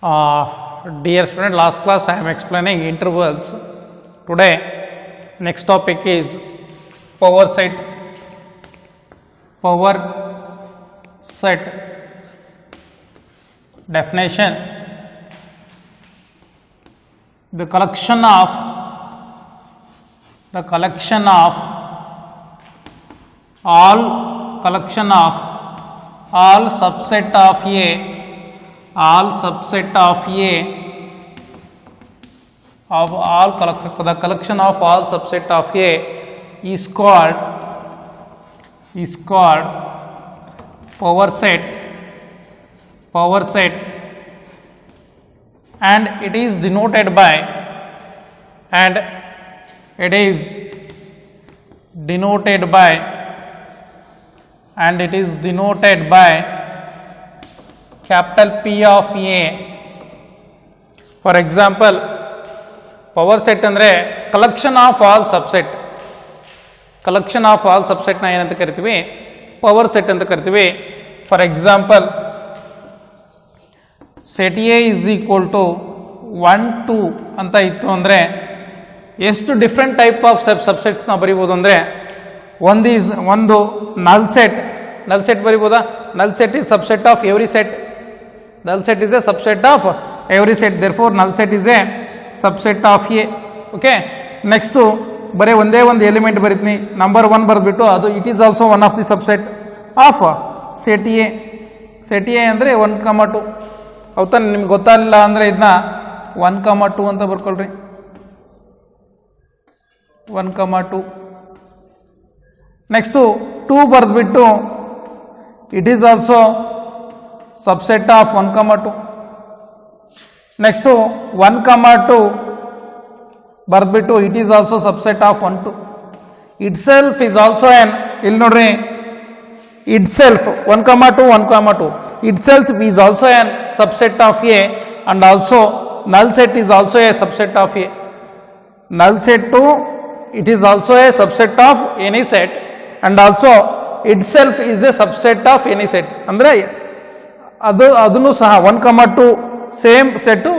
Dear student, last class I am explaining intervals. Today, next topic is power set. Power set definition: the collection of all subset of A the collection of all subset of A is called power set, and it is denoted by capital P of A. For example, power set ಅಂದ್ರೆ collection of all subset ನ ಏನಂತ ಕರಿತೀವಿ, power set ಅಂತ ಕರಿತೀವಿ. For example, set A is equal to 1 2 ಅಂತ ಇತ್ತು ಅಂದರೆ ಎಷ್ಟು ಡಿಫ್ರೆಂಟ್ ಟೈಪ್ ಆಫ್ ಸಬ್ಸೆಟ್ಸ್ ನಾವು ಬರೀಬೋದು ಅಂದರೆ, ಒಂದು ನಲ್ ಸೆಟ್ ಬರೀಬೋದಾ? Null set is subset of every set. Null set is a subset of every set, therefore null set is a subset of A. Okay, next ಬರೀ ಒಂದೇ ಒಂದು element ಬರೀತೀನಿ, number 1 ಬರೆದ್ಬಿಟ್ಟು ಅದು it is also one of the subset of set A. Set A ಅಂದರೆ 1, 2. ಹೌದಾ? ನಿಮ್ಗೆ ಗೊತ್ತಾಗಲಿಲ್ಲ ಅಂದರೆ ಇದನ್ನ 1, 2 ಅಂತ ಬರ್ಕೊಳ್ರಿ. 1, 2. ನೆಕ್ಸ್ಟು 2 ಬರೆದ್ಬಿಟ್ಟು it is also subset of 1, 2. Next 1, 2 ಬರೆದ್ಬಿಟ್ಟು it is also subset of 1, 2. Itself is also an, ಇಲ್ಲಿ ನೋಡ್ರಿ, itself 1, 2, 1, 2 itself is also an subset of A, and also null set is also a subset of A. Null set too, it is also a subset of any set, and also itself is a subset of any set. ಅಂದ್ರೆ ಅದನ್ನು ಸಹ 1, 2 same set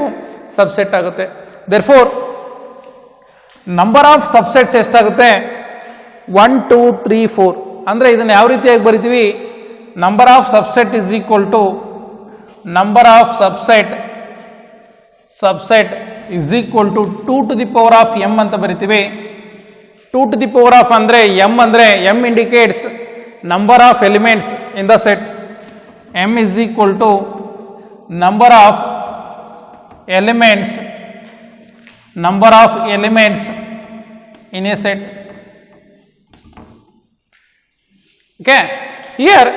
subset ಆಗುತ್ತೆ. Therefore number of subsets ಎಷ್ಟಾಗುತ್ತೆ? 1, 2, 3, 4. ಅಂದರೆ ಇದನ್ನು ಯಾವ ರೀತಿಯಾಗಿ ಬರಿತೀವಿ? Number of subset is equal to number of subset is equal to 2 to the power of m ಅಂತ ಬರಿತೀವಿ. 2 to the power of ಅಂದರೆ m, ಅಂದರೆ m indicates number of elements in the set. M is equal to number of elements in a set. Okay, here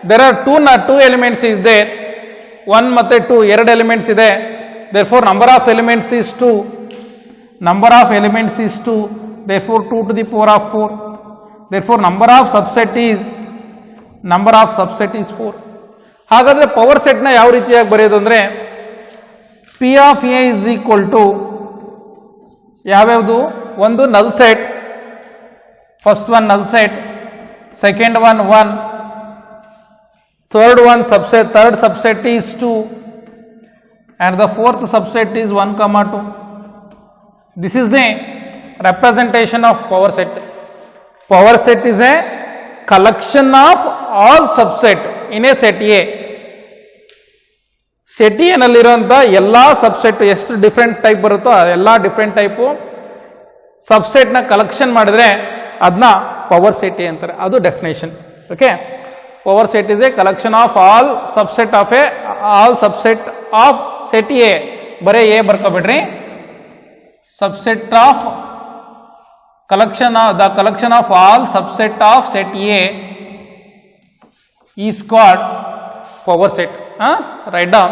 there are two elements is there, 1 ಮತ್ತೆ 2 ಎರಡು elements ಇದೆ. therefore number of elements is 2, therefore 2 to the power of 4. therefore number of subset is 4. ಹಾಗಾದರೆ power ಸೆಟ್ನ ಯಾವ ರೀತಿಯಾಗಿ ಬರೆಯೋದು ಅಂದರೆ, P of A is equal to ಯಾವ್ಯಾವುದು? ಒಂದು null set, first one null set, second one 1, third subset is 2, and the fourth subset is 1, 2. This is the representation of power set. Power set is a collection of all subset in a set A. Set A ನಲ್ಲಿರುವಂಥ ಎಲ್ಲ subset ಎಷ್ಟು different type ಬರುತ್ತೋ ಆ ಎಲ್ಲ different type ಸಬ್ಸೆಟ್ನ collection ಮಾಡಿದ್ರೆ ಅದನ್ನ power set A ಅಂತಾರೆ. ಅದು definition. Okay, power set is a collection of all subset of set A. ಬರೇ ಎ ಬರ್ಕೋಬೇಡ್ರಿ, subset of the collection of all subset of set A is called power set. Write down.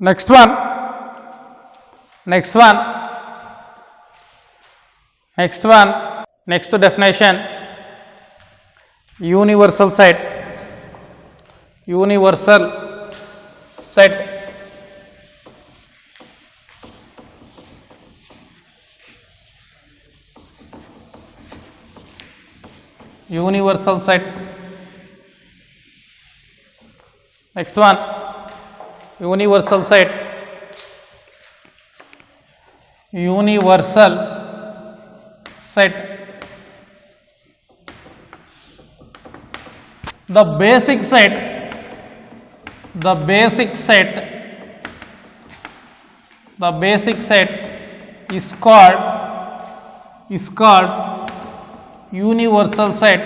Next one. Next one. Next definition, universal set. Universal set. Universal set. Next one, universal set. Universal set. The basic set. The basic set. The basic set is called universal set.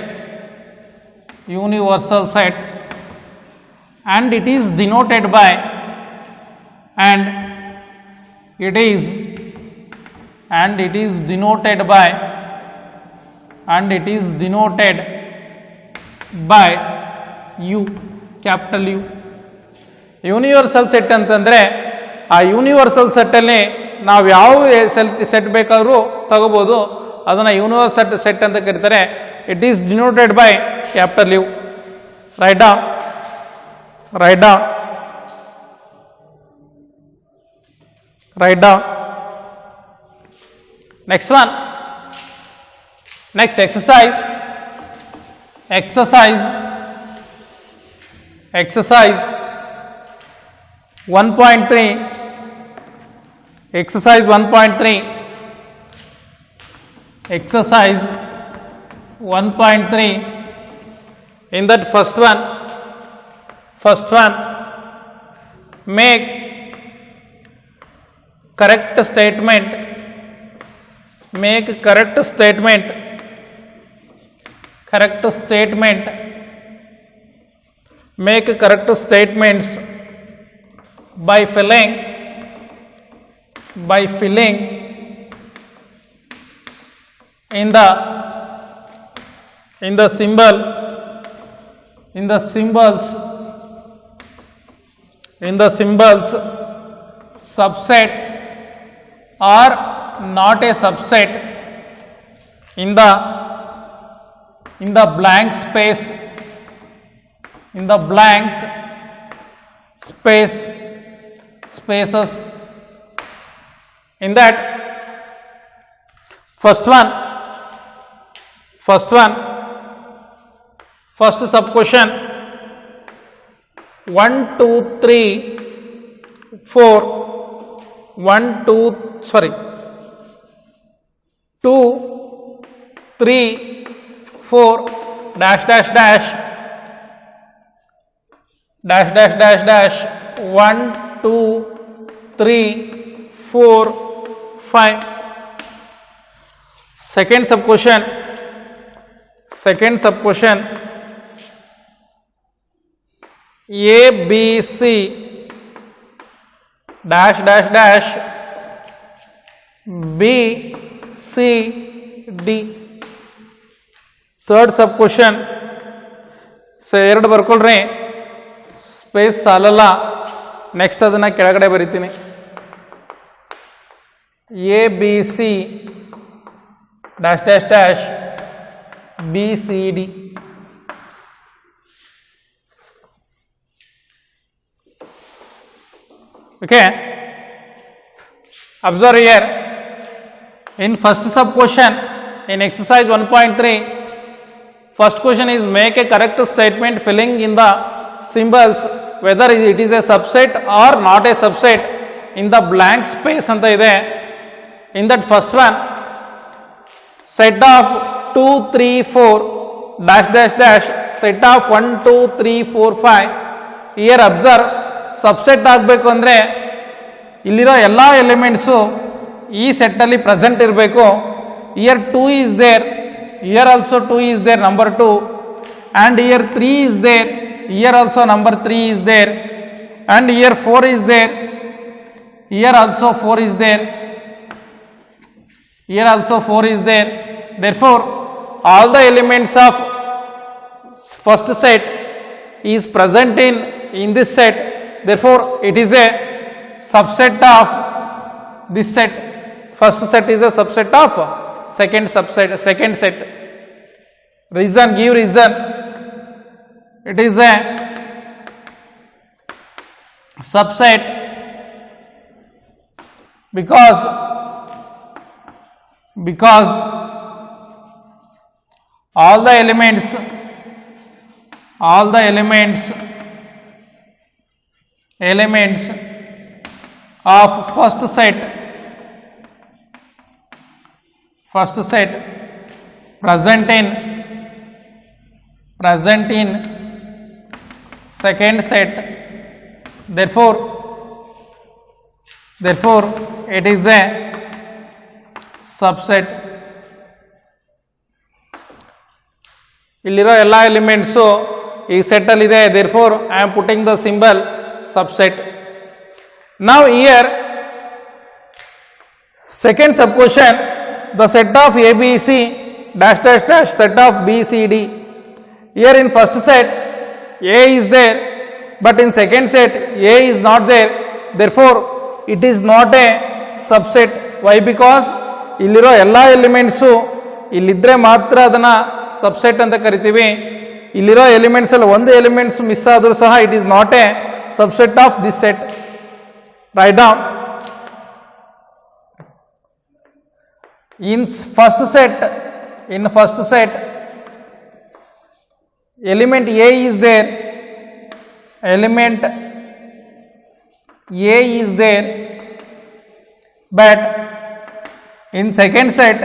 Universal set, and it is denoted by U, capital U. Universal set ಅಂತಂದರೆ ಆ universal ಸೆಟ್ಟಲ್ಲಿ ನಾವು ಯಾವ set ಬೇಕಾದರೂ ತಗೋಬೋದು, ಅದನ್ನು universal set ಅಂತ ಕರೀತಾರೆ. It is denoted by capital U. Right down. Next one. Next exercise 1.3. Exercise 1.3. Exercise 1.3. In that first one, make correct statement. Make correct statement. Make correct statements by filling in the symbols subset or not a subset in the blank space. Spaces. In that first sub question 1 2 3 4 2 3 4 dash 1 2 3 4 5. Second sub question A B C dash B C D. Third sub question ಎರಡು ಬರ್ಕೊಳ್ರಿ, space ಸಾಲಲ್ಲ. Next ಅದನ್ನು ಕೆಳಗಡೆ ಬರಿತೀನಿ. A B C dash B C D. Okay, observe here. In first sub question in exercise 1.3, first question is make a correct statement filling in the symbols whether it is a subset or not a subset in the blank space anta ide. In that first one, set of 2 3 4 dash set of 1 2 3 4 5. Here observe, subset ಆಗಬೇಕು ಅಂದರೆ ಇಲ್ಲಿರೋ ಎಲ್ಲ elements ಈ ಸೆಟ್ಟಲ್ಲಿ present ಇರಬೇಕು. Here 2 is there, here also 2 is there, number 2, and here 3 is there, here also number 3 is there, and here 4 is there, here also 4 is there, here also 4 is there. Therefore, all the elements of first set is present in this set. Therefore, it is a subset of this set. First set is a subset of second subset, second set. Reason, give reason. It is a subset because all the elements of first set present in second set, therefore it is a subset. ಇಲ್ಲಿರೋ ಎಲ್ಲ elements ಈ ಸೆಟ್ಟಲ್ಲಿ ಇದೆ, therefore I am putting the symbol subset. Now here second sub question, the set of ABC dash dash dash set of BCD. Here in first set A is there, but in second set A is not there, therefore it is not a subset. Why? Because ಇಲ್ಲಿರೋ ಎಲ್ಲ elements ಇಲ್ಲಿದ್ರೆ ಮಾತ್ರ ಅದನ್ನ subset ಅಂತ ಕರಿತೀವಿ. ಇಲ್ಲಿರೋ elements ಅಲ್ಲಿ ಒಂದು ಎಲಿಮೆಂಟ್ಸ್ ಮಿಸ್ ಆದರೂ ಸಹ it is not A subset of this set. Write down. In first set element A is there, but in second set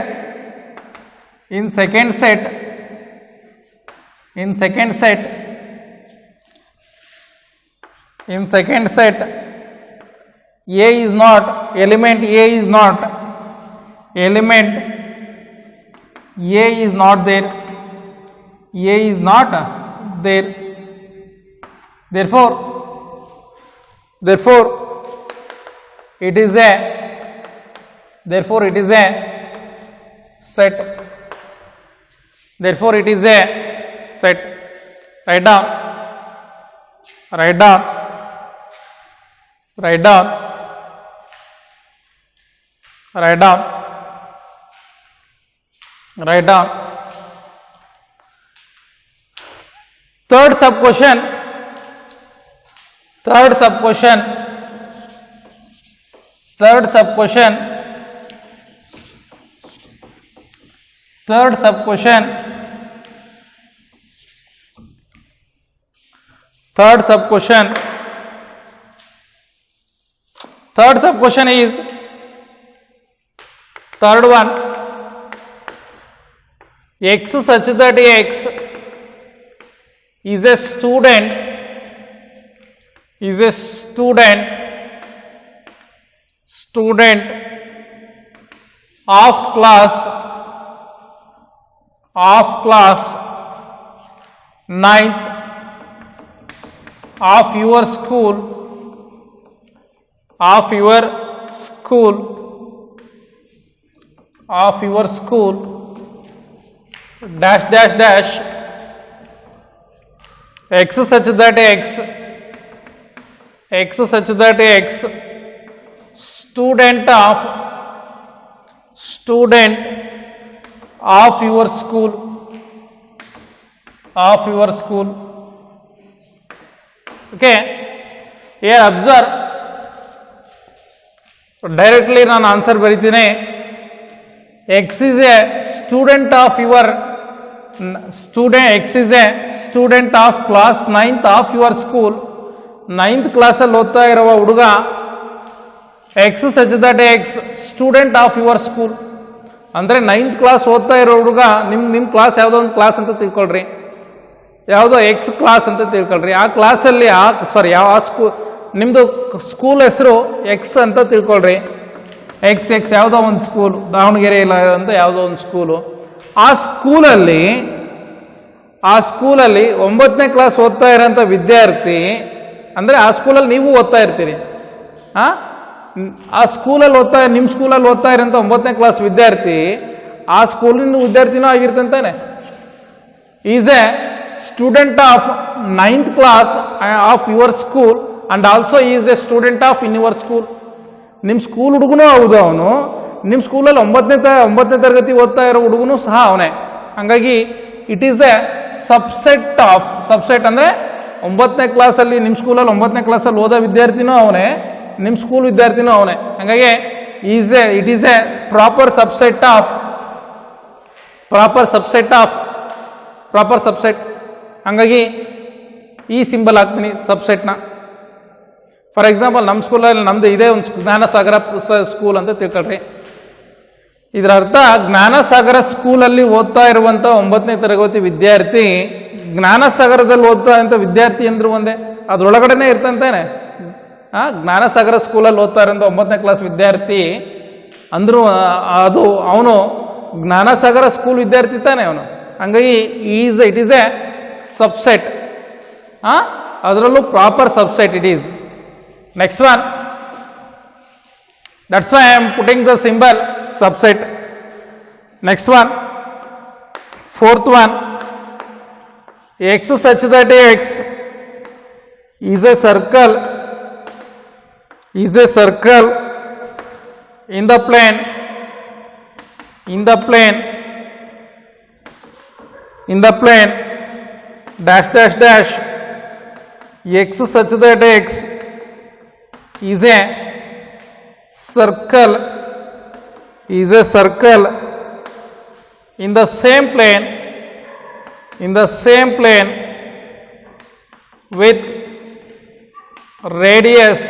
A is not, element A is not there, therefore it is a set. Write down. Third sub question. Third sub question is third one. X such that X is a student of class 9th of your school dash dash dash X such that X student of your school. Okay, here observe, directly ನಾನು answer ಬರೀತೀನಿ. X is a student of your X is a student of class 9th of your school. 9th class ಅಲ್ಲಿ ಓದ್ತಾ ಇರುವ ಹುಡುಗ X such that X student of your school ಅಂದ್ರೆ 9th class ಓದ್ತಾ ಇರೋ ಹುಡುಗ, ನಿಮ್ಮ ಕ್ಲಾಸ್ ಯಾವುದೋ ಒಂದು ಕ್ಲಾಸ್ ಅಂತ ತಿಳ್ಕೊಳ್ರಿ, ಯಾವುದೋ ಎಕ್ಸ್ ಕ್ಲಾಸ್ ಅಂತ ತಿಳ್ಕೊಳ್ರಿ. ಆ ಕ್ಲಾಸಲ್ಲಿ ನಿಮ್ಮದು ಸ್ಕೂಲ್ ಹೆಸರು ಎಕ್ಸ್ ಅಂತ ತಿಳ್ಕೊಳ್ರಿ. ಎಕ್ಸ್ ಯಾವುದೋ ಒಂದು ಸ್ಕೂಲ್, ದಾವಣಗೆರೆ ಇಲ್ಲ ಅಂತ ಯಾವುದೋ ಒಂದು ಸ್ಕೂಲು. ಆ ಸ್ಕೂಲಲ್ಲಿ 9ನೇ ಕ್ಲಾಸ್ ಓದ್ತಾ ಇರೋಂಥ ವಿದ್ಯಾರ್ಥಿ, ಅಂದರೆ ಆ ಸ್ಕೂಲಲ್ಲಿ ನೀವು ಓದ್ತಾ ಇರ್ತೀರಿ. ಆ ಸ್ಕೂಲಲ್ಲಿ ನಿಮ್ಮ ಸ್ಕೂಲಲ್ಲಿ ಓದ್ತಾ ಇರೋಂಥ 9ನೇ ಕ್ಲಾಸ್ ವಿದ್ಯಾರ್ಥಿ ಆ ಸ್ಕೂಲಿನ ವಿದ್ಯಾರ್ಥಿನೂ ಆಗಿರ್ತಂತಾನೆ. Is a student of 9th class of your school and also is a student of in your school. ನಿಮ್ಮ ಸ್ಕೂಲ್ ಹುಡುಗನೂ ಹೌದು ಅವನು, ನಿಮ್ಮ ಸ್ಕೂಲಲ್ಲಿ ಒಂಬತ್ತನೇ ತರಗತಿ ಓದ್ತಾ ಇರೋ ಹುಡುಗನು ಸಹ ಅವನೇ. ಹಾಗಾಗಿ ಇಟ್ ಈಸ್ ಎ ಸಬ್ಸೆಟ್ ಅಂದರೆ 9ನೇ ಕ್ಲಾಸಲ್ಲಿ ನಿಮ್ಮ ಸ್ಕೂಲಲ್ಲಿ 9ನೇ ಕ್ಲಾಸಲ್ಲಿ ಓದೋ ವಿದ್ಯಾರ್ಥಿನೂ ಅವನೇ, ನಿಮ್ಮ ಸ್ಕೂಲ್ ವಿದ್ಯಾರ್ಥಿನೂ ಅವನೇ. ಹಾಗಾಗಿ it is A proper subset. ಹಾಗಾಗಿ ಈ ಸಿಂಬಲ್ ಹಾಕ್ತೀನಿ ಸಬ್ಸೆಟ್ನ. ಫಾರ್ ಎಕ್ಸಾಂಪಲ್ ನಮ್ಮ ಸ್ಕೂಲಲ್ಲಿ ನಮ್ದು ಇದೇ ಒಂದು ಜ್ಞಾನಸಾಗರ ಸ್ಕೂಲ್ ಅಂತ ತಿಳ್ಕೊಳ್ರಿ. ಇದರ ಅರ್ಥ ಜ್ಞಾನಸಾಗರ ಸ್ಕೂಲಲ್ಲಿ ಓದ್ತಾ ಇರುವಂಥ 9ನೇ ತರಗತಿ ವಿದ್ಯಾರ್ಥಿ ಜ್ಞಾನಸಾಗರದಲ್ಲಿ ಓದ್ತಾ ಇರುವಂಥ ವಿದ್ಯಾರ್ಥಿ ಅಂದ್ರು ಒಂದೇ, ಅದ್ರೊಳಗಡೆನೆ ಇರ್ತಂತಾನೆ. ಜ್ಞಾನಸಾಗರ ಸ್ಕೂಲಲ್ಲಿ ಓದ್ತಾ ಇರೋಂಥ 9ನೇ ಕ್ಲಾಸ್ ವಿದ್ಯಾರ್ಥಿ ಅಂದ್ರು ಅದು ಅವನು ಜ್ಞಾನಸಾಗರ ಸ್ಕೂಲ್ ವಿದ್ಯಾರ್ಥಿ ತಾನೆ ಅವನು. ಹಂಗಾಗಿ ಇಟ್ ಈಸ್ ಎ ಸಬ್ಸೆಟ್. ಅದರಲ್ಲೂ proper subset it is. Next one, that's why I am putting the symbol subset. Next one, fourth one, x such that x is a circle in the plane dash dash dash. X such that x is a circle in the same plane with radius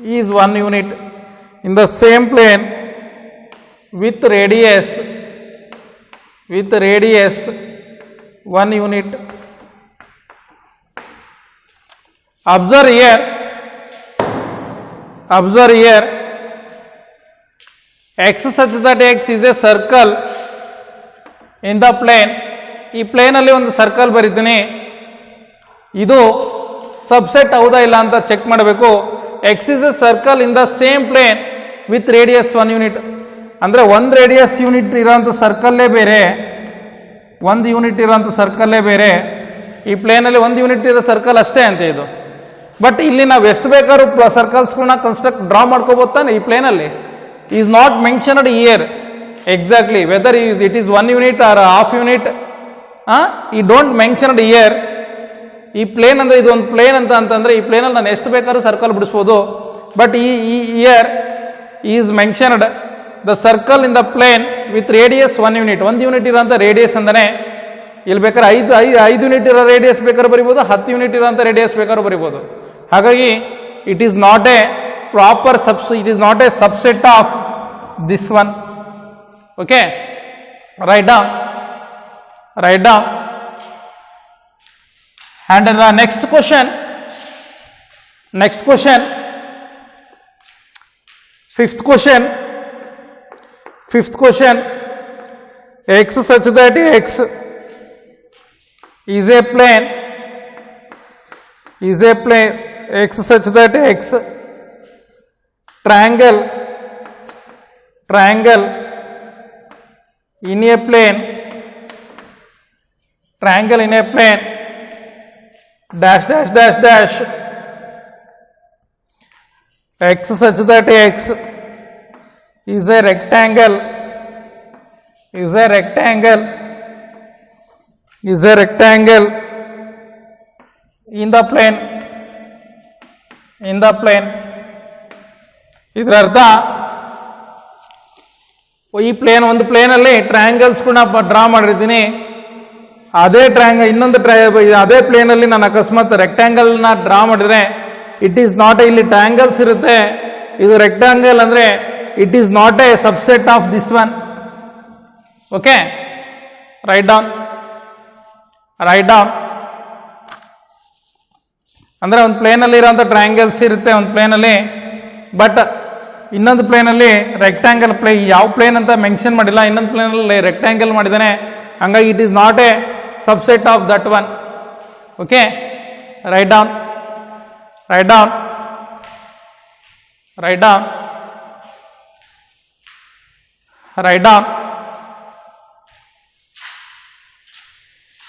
is 1 unit. In the same plane with radius 1 unit. Observe here, x such that x is a circle in the plane. ಈ plane ಅಲ್ಲಿ ಒಂದು circle ಬರೀತೀನಿ. ಇದು subset ಹೌದಾ ಇಲ್ಲ ಅಂತ check ಮಾಡಬೇಕು. X is A circle in the same plane with radius 1 unit. ಅಂದ್ರೆ 1 ರೇಡಿಯಸ್ ಯೂನಿಟ್ ಇರೋಂಥ ಸರ್ಕಲ್ಲೇ ಬೇರೆ, 1 ಯೂನಿಟ್ ಇರೋಂಥ ಸರ್ಕಲ್ಲೇ ಬೇರೆ. ಈ ಪ್ಲೇನಲ್ಲಿ 1 ಯೂನಿಟ್ ಇರೋ ಸರ್ಕಲ್ ಅಷ್ಟೇ ಅಂತ ಇದು. ಬಟ್ ಇಲ್ಲಿ ನಾವು ಎಷ್ಟು ಬೇಕಾದ್ರೂ ಸರ್ಕಲ್ಸ್ಗಳನ್ನ ಡ್ರಾ ಮಾಡ್ಕೋಬಹುದು ತಾನೆ. ಈ ಪ್ಲೇನಲ್ಲಿ is not mentioned here exactly whether it is 1 unit or half unit. ಈ ಡೋಂಟ್ ಮೆನ್ಷನ್ಡ್ ಇಯರ್. ಈ ಪ್ಲೇನ್ ಅಂದ್ರೆ ಇದು ಒಂದು ಪ್ಲೇನ್ ಅಂತಂದ್ರೆ ಈ ಪ್ಲೇನಲ್ಲಿ ನಾನು ಎಷ್ಟು ಬೇಕಾದ್ರೂ ಸರ್ಕಲ್ ಬಿಡಿಸ್ಬೋದು. ಬಟ್ ಈ year is mentioned the circle in the plane with radius 1 unit. 1 unit ಇರೋಂಥ ರೇಡಿಯಸ್ ಅಂದ್ರೆ ಇಲ್ಲಿ ಬೇಕಾದ್ರೆ 5 ಯೂನಿಟ್ ಇರೋ ರೇಡಿಯಸ್ ಬೇಕಾದ್ರೂ ಬರಿಬೋದು, 10 ಯೂನಿಟ್ ಇರೋಂಥ ರೇಡಿಯಸ್ ಬೇಕಾದ್ರೂ ಬರಿಬೋದು. ಹಾಗಾಗಿ it is not A proper it is not A subset of this one. Okay, write down. And the next question, fifth question, x such that x is a plane, x such that x triangle in a plane dash dash dash dash. X such that x is a rectangle in the plane. ಇದರ ಅರ್ಥ ಈ plane ಒಂದು plane ಅಲ್ಲಿ triangles ಕೂಡ draw ಮಾಡಿರ್ತೀನಿ. ಅದೇ ಇನ್ನೊಂದು ಅದೇ ಪ್ಲೇನ್ ಅಲ್ಲಿ ನಾನು ಅಕಸ್ಮಾತ್ ರೆಕ್ಟ್ಯಾಂಗಲ್ ನ ಡ್ರಾ ಮಾಡಿದ್ರೆ ಇಟ್ ಈಸ್ ನಾಟ್, ಇಲ್ಲಿ ಟ್ರಯಾಂಗಲ್ಸ್ ಇರುತ್ತೆ, ಇದು ರೆಕ್ಟ್ಯಾಂಗಲ್ ಅಂದ್ರೆ it is not A subset of this one. Okay, write down. ಅಂದ್ರೆ ಒಂದು ಪ್ಲೇನ್ ಅಲ್ಲಿ ಇರೋಂಥ ಟ್ರಯಾಂಗಲ್ಸ್ ಇರುತ್ತೆ ಒಂದು ಪ್ಲೇನ್ ಅಲ್ಲಿ, ಬಟ್ ಇನ್ನೊಂದು ಪ್ಲೇನ್ ಅಲ್ಲಿ ರೆಕ್ಟ್ಯಾಂಗಲ್ ಯಾವ ಪ್ಲೇನ್ ಅಂತ ಮೆನ್ಷನ್ ಮಾಡಿಲ್ಲ, ಇನ್ನೊಂದು ಪ್ಲೇನ್ ಅಲ್ಲಿ ರೆಕ್ಟ್ಯಾಂಗಲ್ ಮಾಡಿದ್ದಾನೆ. ಹಂಗಾಗಿ it is not A subset of that one. Okay, write down.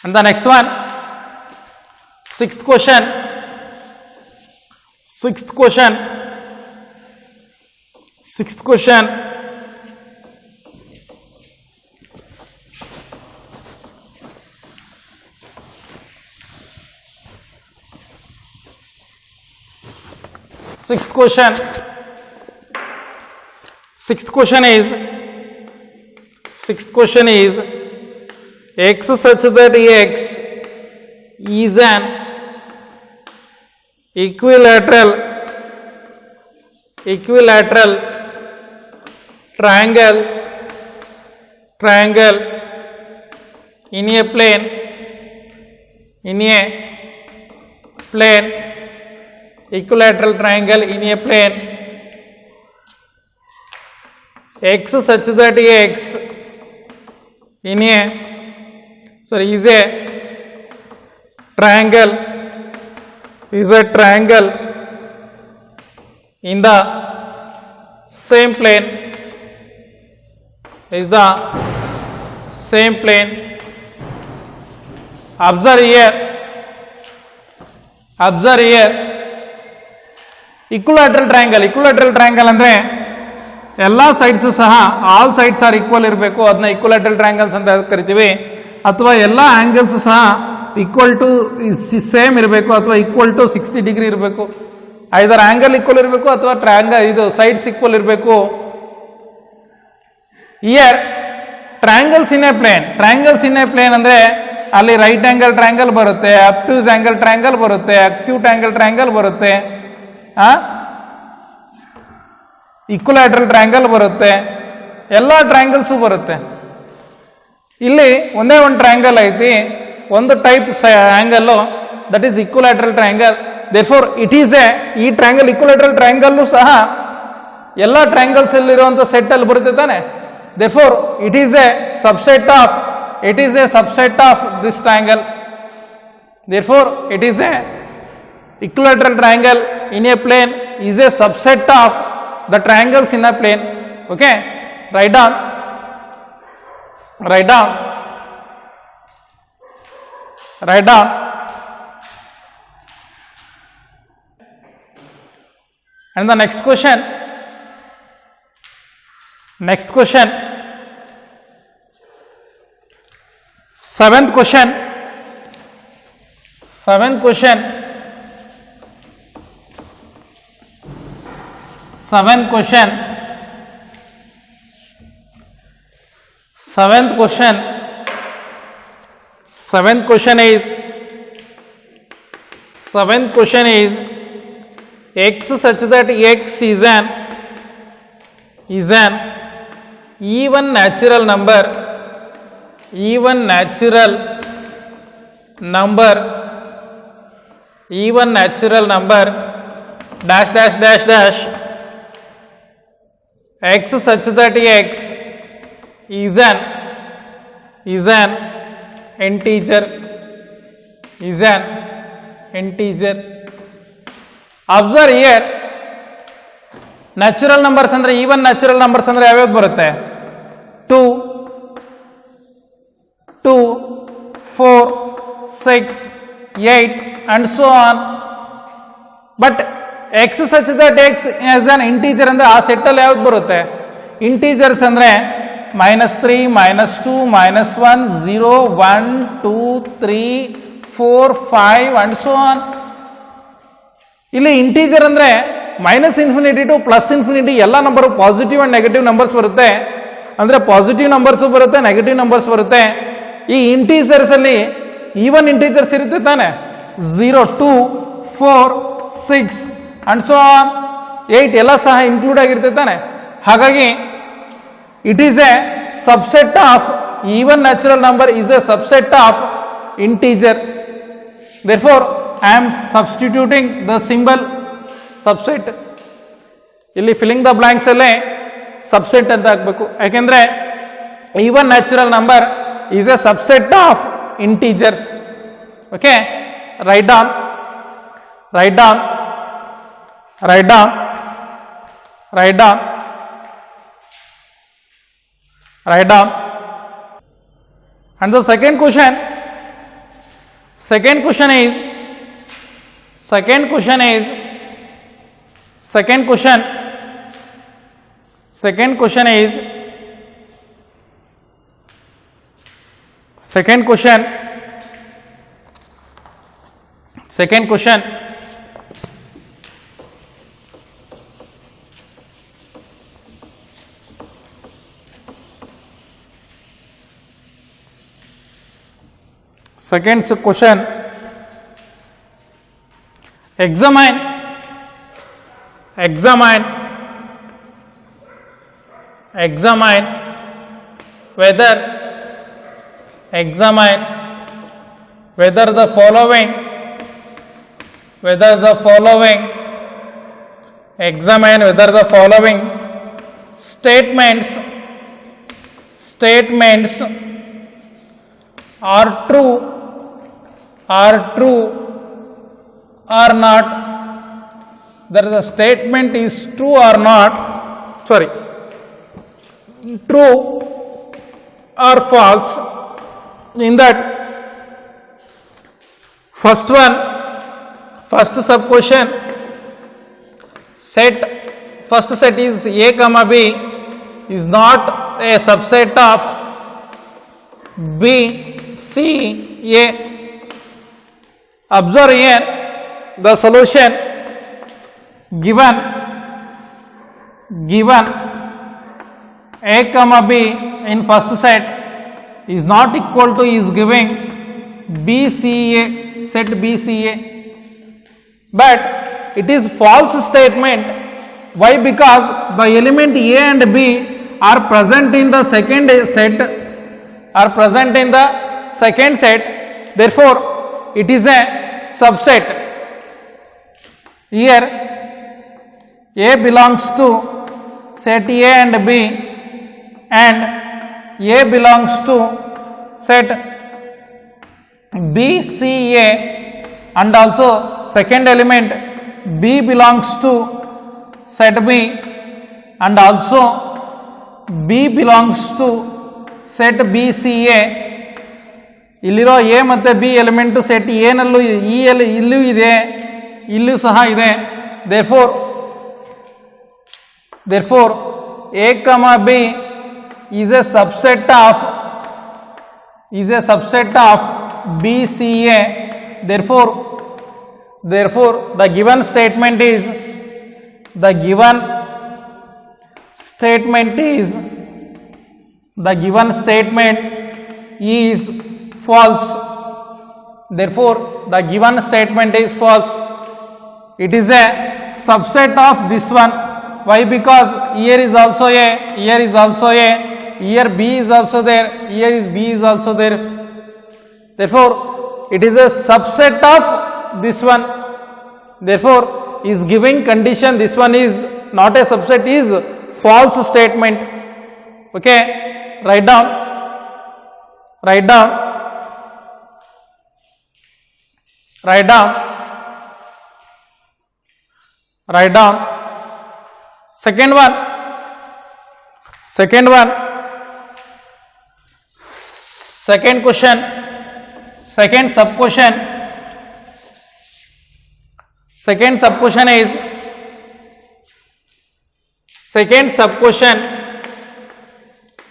And the next one, sixth question, Sixth question. Sixth question. Sixth question. Sixth question is x such that x is an equilateral triangle in a plane equilateral triangle in a plane x such that x is a triangle in the same plane observe here equilateral triangle ಅಂದ್ರೆ ಎಲ್ಲಾ sides ಸಹ all sides are equal ಇರಬೇಕು, ಅದನ್ನ ಈಕ್ವಲಾಟರಲ್ triangles ಅಂತ ಕರಿತೀವಿ. ಅಥವಾ ಎಲ್ಲಾ angles ಸಹ ಈಕ್ವಲ್ ಟು ಸೇಮ್ ಇರಬೇಕು ಅಥವಾ ಈಕ್ವಲ್ ಟು 60 ಡಿಗ್ರಿ ಇರಬೇಕು. ಐದರ್ ಆಂಗಲ್ ಈಕ್ವಲ್ ಇರಬೇಕು ಅಥವಾ ಇದು ಸೈಡ್ಸ್ ಈಕ್ವಲ್ ಇರಬೇಕು. Here triangles in a plane ಅಂದ್ರೆ ಅಲ್ಲಿ ರೈಟ್ ಆಂಗಲ್ ಟ್ರಯಾಂಗಲ್ ಬರುತ್ತೆ, ಅಬ್ಟ್ಯೂಸ್ ಆಂಗಲ್ ಟ್ರಯಾಂಗಲ್ ಬರುತ್ತೆ, ಅಕ್ಯೂಟ್ ಆಂಗಲ್ ಟ್ರಯಾಂಗಲ್ ಬರುತ್ತೆ, ಈಕ್ವಲಾಟರಲ್ ಟ್ರಯಾಂಗಲ್ ಬರುತ್ತೆ, ಎಲ್ಲ ಟ್ರಯಾಂಗಲ್ಸು ಬರುತ್ತೆ. ಇಲ್ಲಿ ಒಂದೇ ಒಂದು ಟ್ರಯಾಂಗಲ್ ಐತಿ, ಒಂದು type angle, that is equilateral triangle. Therefore it is ಈ ಟ್ರಯಾಂಗಲ್ ಈಕ್ವಲಾಟರಲ್ ಟ್ರಯಾಂಗಲ್ ಸಹ ಎಲ್ಲ ಟ್ರಯಾಂಗಲ್ಸ್ ಅಲ್ಲಿರುವಂತ ಸೆಟ್ ಅಲ್ಲಿ ಬರುತ್ತೆ ತಾನೆ. Therefore it is a subset of this triangle. Therefore it is a equilateral triangle in a plane is a subset of the triangles in a plane. Okay, write down and the next question seventh question Seventh question is x such that x is an even natural number dash dash dash dash x such that x is an integer. Observe here, natural numbers andre even natural numbers andre yavyavadu barutte 2 4 6 8 and so on. But x such that x as an integer ಅಂದ್ರೆ ಆ set ಅಲ್ಲಿ ಯಾವ್ದು ಬರುತ್ತೆ? Integers ಅಂದ್ರೆ -3 -2 -1 0 1 2 3 4 5 and so on. ಇಲ್ಲಿ integer ಅಂದ್ರೆ -∞ to +∞ ಎಲ್ಲ number positive and negative numbers ಬರುತ್ತೆ. ಅಂದ್ರೆ ಪಾಸಿಟಿವ್ ನಂಬರ್ಸ್ ಬರುತ್ತೆ, ನೆಗೆಟಿವ್ ನಂಬರ್ಸ್ ಬರುತ್ತೆ. ಈ ಇಂಟೀಜರ್ಸ್ ಅಲ್ಲಿ ಈವನ್ ಇಂಟೀಜರ್ಸ್ ಇರುತ್ತೆ ತಾನೆ, 0 2 4 6 and so on 8 ಎಲ್ಲ ಸಹ ಇನ್ಕ್ಲೂಡ್ ಆಗಿರುತ್ತೆ ತಾನೆ. ಹಾಗಾಗಿ it is a subset of even natural number is a subset of integer. Therefore I am substituting the symbol subset. ಇಲ್ಲಿ ಫಿಲ್ಲಿಂಗ್ ದ ಬ್ಲಾಂಕ್ಸ್ ಅಲ್ಲೇ ಸಬ್ಸೆಟ್ ಅಂತ ಹಾಕ್ಬೇಕು, ಯಾಕೆಂದ್ರೆ even natural number is a subset of integers. Okay, write down and the second question is Second question is second question examine whether the following statements are true or not. Whether the statement is true or not, true or false. In that first sub question, first set is A comma B is not a subset of B, C, A. Observe here the solution given A comma B in first set is not equal to is giving BCA, set BCA, but it is false statement. Why? Because the element A and B are present in the second set, therefore it is a subset. Here A belongs to set A and B, and A belongs to set B, C, A, and also second element B belongs to set B, and also B belongs to set B, C, A. ಇಲ್ಲಿರೋ A ಮತ್ತು B element set ಏನಲ್ಲೂ ಇಲ್ಲೂ ಇದೆ, ಇಲ್ಲೂ ಸಹ ಇದೆ. therefore A comma B is a subset of BCA. Therefore the given statement is false. Therefore the given statement is false. It is a subset of this one. Why? Because here is also A, here is also A, here B is also there, here is B is also there. Therefore it is a subset of this one. Therefore is giving condition this one is not a subset, is false statement. Okay, write down. Second one, second question, second sub question is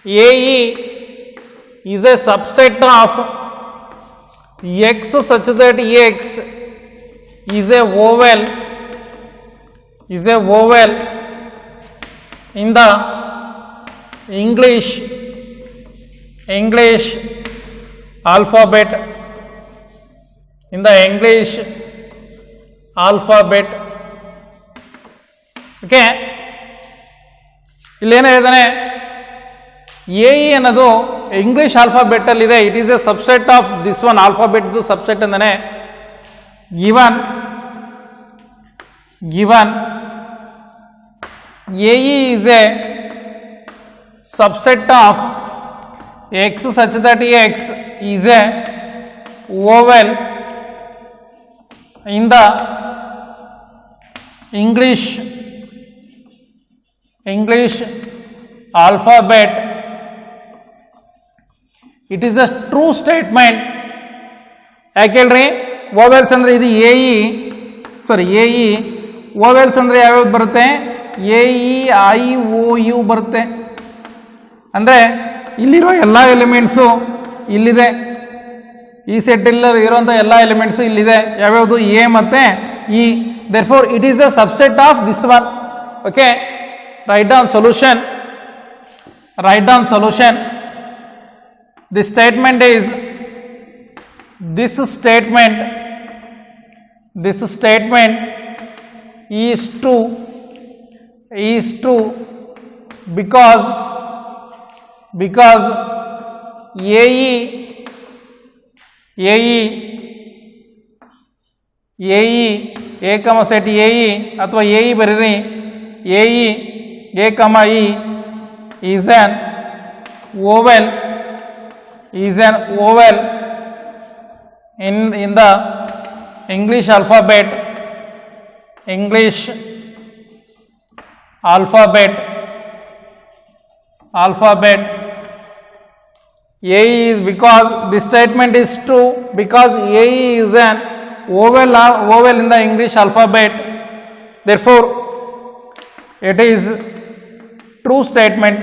AE is a subset of X such that X is a vowel in the English alphabet. Okay, ಇಲ್ಲಿ ಏನು ಹೇಳಿದಾನೆ, A ಅನ್ನೋದು English alphabet ಅಲ್ಲಿ ಇದೆ. It is a subset of this one alphabet subset ಅಂದಾನೆ. Given AE is a subset of X such that X is a vowel in the English alphabet. It is a true statement. ಯಾಕೆ ಹೇಳ್ರಿ, vowels ಅಂದ್ರೆ ಇದು AE vowels ಅಂದ್ರೆ ಯಾವ್ಯಾವ್ದು ಬರುತ್ತೆ, A E I O U ಬರುತ್ತೆ. ಅಂದ್ರೆ ಇಲ್ಲಿರೋ ಎಲ್ಲ ಎಲಿಮೆಂಟ್ಸು ಇಲ್ಲಿದೆ, ಈ ಸೆಟ್ ಇರುವಂತ ಎಲ್ಲ ಎಲಿಮೆಂಟ್ಸು ಇಲ್ಲಿದೆ. ಯಾವ್ಯಾವುದು, ಎ ಮತ್ತೆ E. therefore it is a subset of this one. okay, write down solution. This statement is true because A comma set AE ಅಥವಾ AE ಬರೀರಿ, AE A comma E is an oval in the English alphabet. AE is, because this statement is true because AE is an oval in the English alphabet. Therefore it is true statement.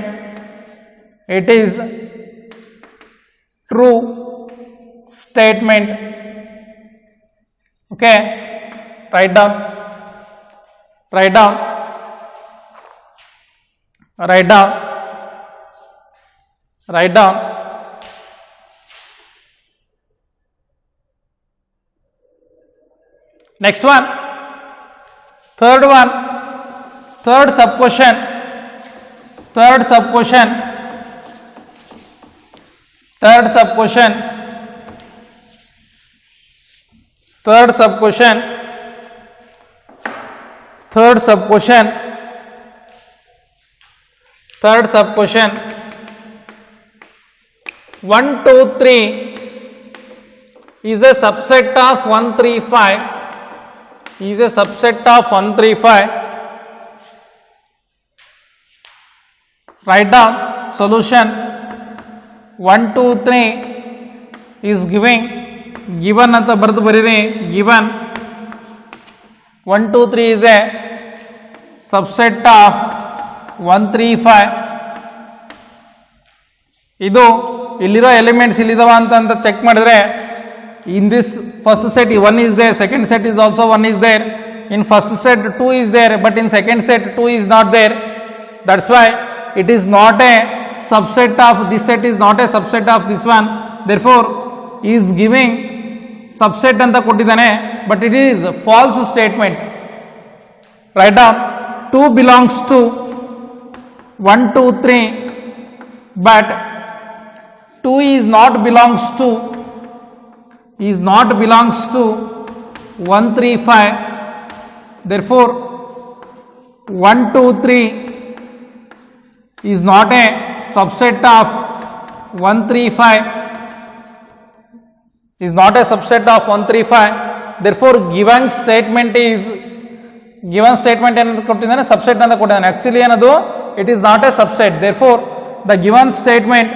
Okay, write down. Next one, third sub question. Third sub question 1 2 3 is a subset of 1 3 5. Write down solution. 1 2 3 is given ಅಂತ ಬರೆದು ಬರೀರಿ. given 1 2 3 is a subset of 1 3 5. ಇದು ಇಲ್ಲಿರೋ elements ಇಲ್ಲಿದಾವ ಅಂತ check ಮಾಡಿದ್ರೆ, in this first set 1 is there, second set is also 1 is there, in first set 2 is there, but in second set 2 is not there. That's why it is not a subset of this set, is not a subset of this one. Therefore is giving subset anta kottidane, but it is false statement. Write down 2 belongs to 1 2 3, but 2 is not belongs to 1 3 5. Therefore 1 2 3 is not a subset of 1 3 5. Therefore given statement ಏನಂತ ಕೊಟ್ಟಿದ್ದಾನೆ, subset ಅಂತ ಕೊಟ್ಟಿದ್ದಾನೆ. Actually ಏನದು, it is not a subset. Therefore the given statement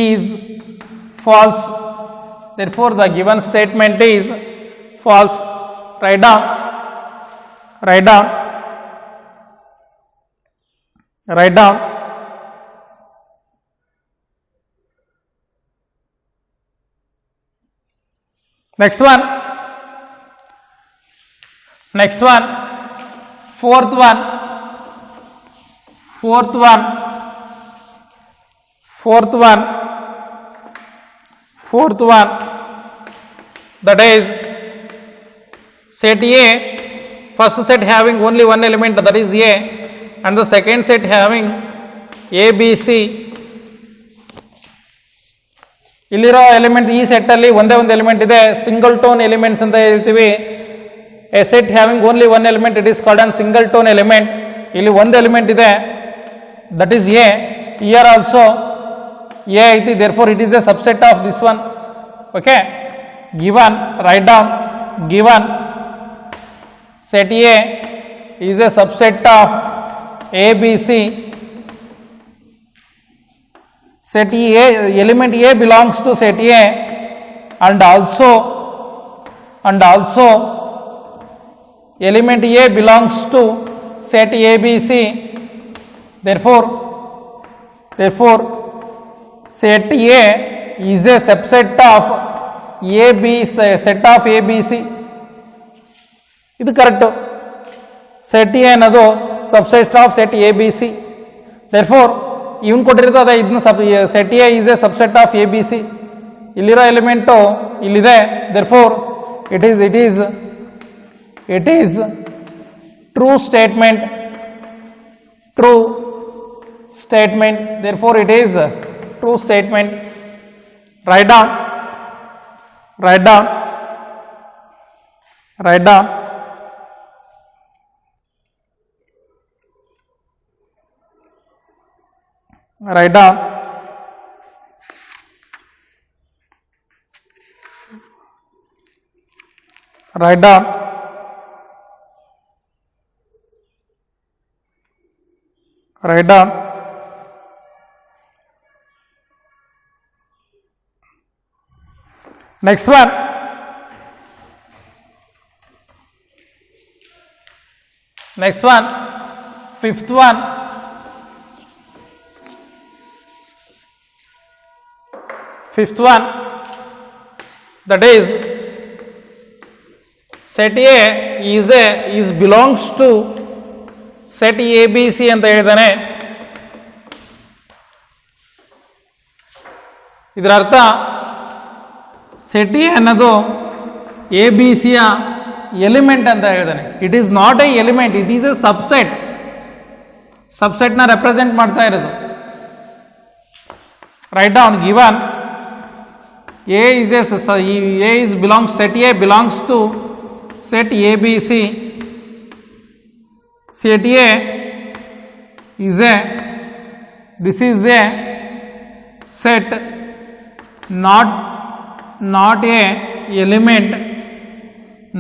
is false. Therefore the given statement is false. Write down. Next one, fourth one. That is set A, first set having only one element, that is A, and the second set having A B C. ಇಲ್ಲಿರೋ element ಈ set ಅಲ್ಲಿ ಒಂದೇ ಒಂದು element ಇದೆ, single tone elements ಅಂತ ಹೇಳ್ತೀವಿ. A set having only one element, it is called an singleton element. ಇಲ್ಲಿ ಒಂದು ಎಲಿಮೆಂಟ್ ಇದೆ, that is A. Here also A ಐತಿ, therefore it is a subset of this one. Okay, given, write down, given set A is a subset of A, B, C. set A, element A belongs to set A, and also element A belongs to set ABC. Therefore set A is a subset of set of ABC. ಇದು correct. Set A ಅನ್ನೋದು subset of set A B C. Therefore ಇವನು ಕೊಟ್ಟಿರ್ತದೆ ಇದನ್ನ set A is a subset of A B C. ಇಲ್ಲಿರೋ element ಇಲ್ಲಿದೆ. Therefore it is true statement. Therefore it is true statement. Write down write down write down write down write down write down next one. Next one, fifth one. Fifth one, that is set A is belongs to set ABC ಅಂತ ಹೇಳಿದಾನೆ. ಇದರ ಅರ್ಥ set A ಅನ್ನೋದು A B ಸಿಯ element ಅಂತ ಹೇಳಿದಾನೆ. It is not a element, it is a ಸಬ್ಸೆಟ್ನ represent ಮಾಡ್ತಾ ಇರೋದು. Write down given A belongs set A belongs to set ABC. Set A is this is a set, not a element,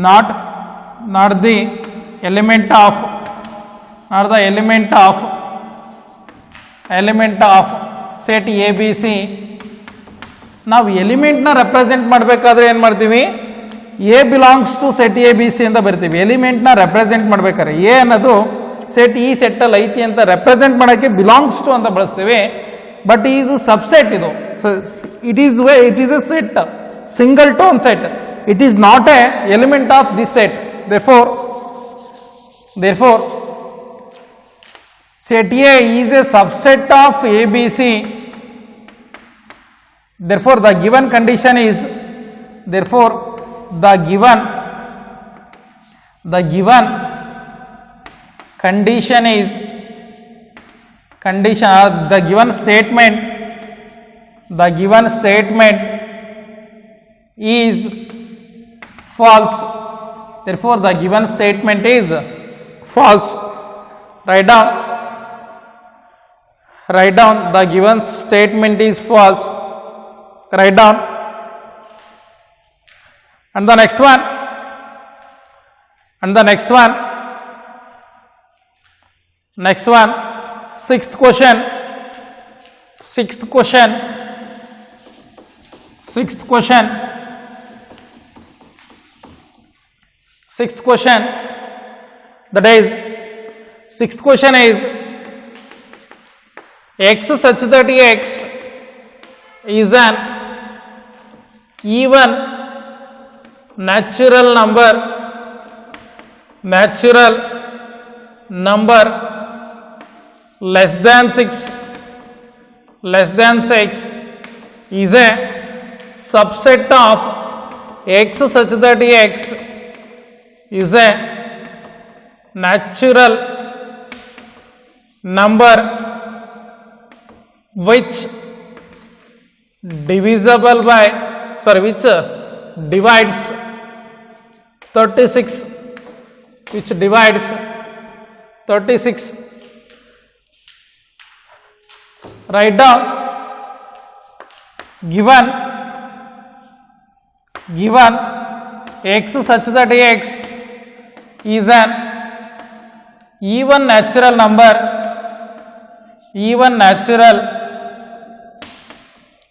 not the element of set ABC. ನಾವು ಎಲಿಮೆಂಟ್ನ represent ಮಾಡಬೇಕಾದ್ರೆ ಏನು ಮಾಡ್ತೀವಿ, A belongs to set A B C ಅಂತ ಬರ್ತೀವಿ. ಎಲಿಮೆಂಟ್ನ represent ಮಾಡ್ಬೇಕಾದ್ರೆ A ಅನ್ನೋದು set ಈ ಸೆಟ್ಟಲ್ಲಿ ಐತಿ ಅಂತ ರೆಪ್ರೆಸೆಂಟ್ ಮಾಡೋಕ್ಕೆ ಬಿಲಾಂಗ್ಸ್ ಟು ಅಂತ ಬಳಸ್ತೀವಿ. ಬಟ್ ಇದು subset, it is A set, single tone set. It is not a element of this set. Therefore set A is a subset of ABC. Therefore the given condition is the given statement is false. Therefore the given statement is false. Write down the given statement is false. Write down. And the next one, sixth question. That is, sixth question is x such that x is an even natural number less than 6 is a subset of x such that x is a natural number which divides 36, Write down given x such that x is an even natural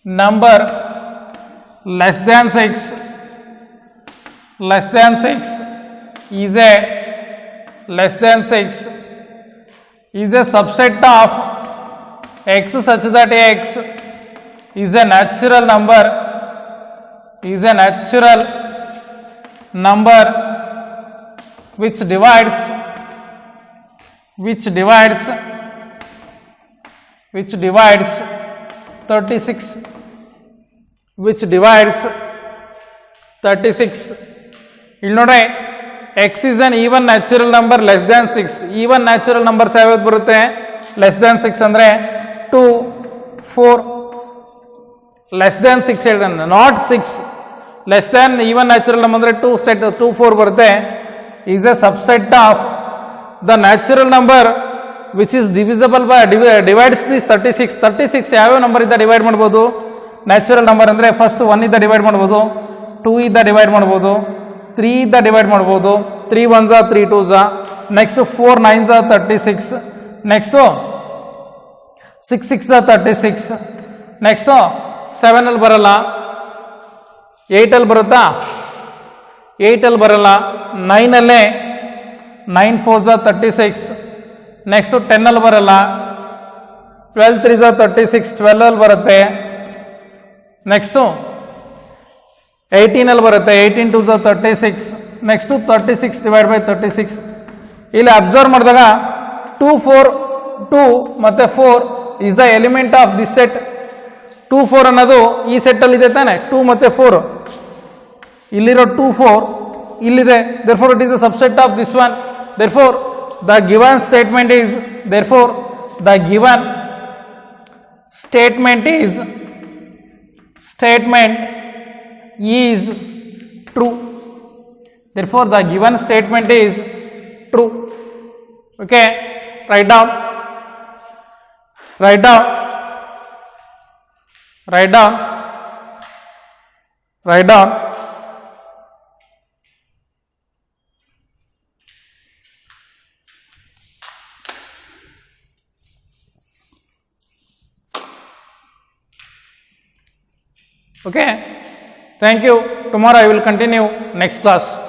number less than 6 is a subset of x such that x is a natural number which divides 36 ಇಲ್ಲಿ ನೋಡಿ x is an even natural number less than 6 even natural numbers ಯಾವ್ದು ಬರುತ್ತೆ less than 6 ಅಂದ್ರೆ 2 4 less than 6 ಹೇಳಿದ್ರೆ not 6 less than even natural number ಅಂದ್ರೆ 2 4 ಬರುತ್ತೆ is a subset of the natural number which is divisible by divides this 36 ಯಾವ್ಯಾವ number ಇಂದ divide ಮಾಡಬಹುದು natural number ಅಂದ್ರೆ ಫಸ್ಟ್ 1 ಇಂದ ಡಿವೈಡ್ ಮಾಡಬಹುದು 2 ಇಂದ ಡಿವೈಡ್ ಮಾಡಬಹುದು 3 ಇಂದ ಡಿವೈಡ್ ಮಾಡಬಹುದು 3 1s 3 2s next 4 9s 36 next 6 6s 36 next 7 ಅಲ್ಲಿ ಬರಲ್ಲ 8 ಅಲ್ಲಿ ಬರುತ್ತಾ 8 ಅಲ್ಲಿ ಬರಲ್ಲ 9 ಅಲ್ಲೇ 9 4s 36 ನೆಕ್ಸ್ಟ್ 10 ಅಲ್ಲಿ ಬರಲ್ಲ 12 3s 36 12 ಅಲ್ಲಿ ಬರುತ್ತೆ ನೆಕ್ಸ್ಟ್ 18 ಅಲ್ಲಿ ಬರುತ್ತೆ 18 2s 36 ನೆಕ್ಸ್ಟ್ 36 ಡಿವೈಡ್ ಬೈ 36 ಇಲ್ಲಿ ಅಬ್ಸರ್ವ್ ಮಾಡಿದಾಗ 2 4 2 ಮತ್ತೆ 4 is the element of this set 2 4 ಅನ್ನೋದು ಈ ಸೆಟ್ ಅಲ್ಲಿ ಇದೆ ತಾನೆ 2 ಮತ್ತೆ 4 ಇಲ್ಲಿರೋ 2 4 ಇಲ್ಲಿದೆ therefore it is a subset of this one therefore the given statement is true therefore the given statement is true okay write down okay thank you tomorrow I will continue next class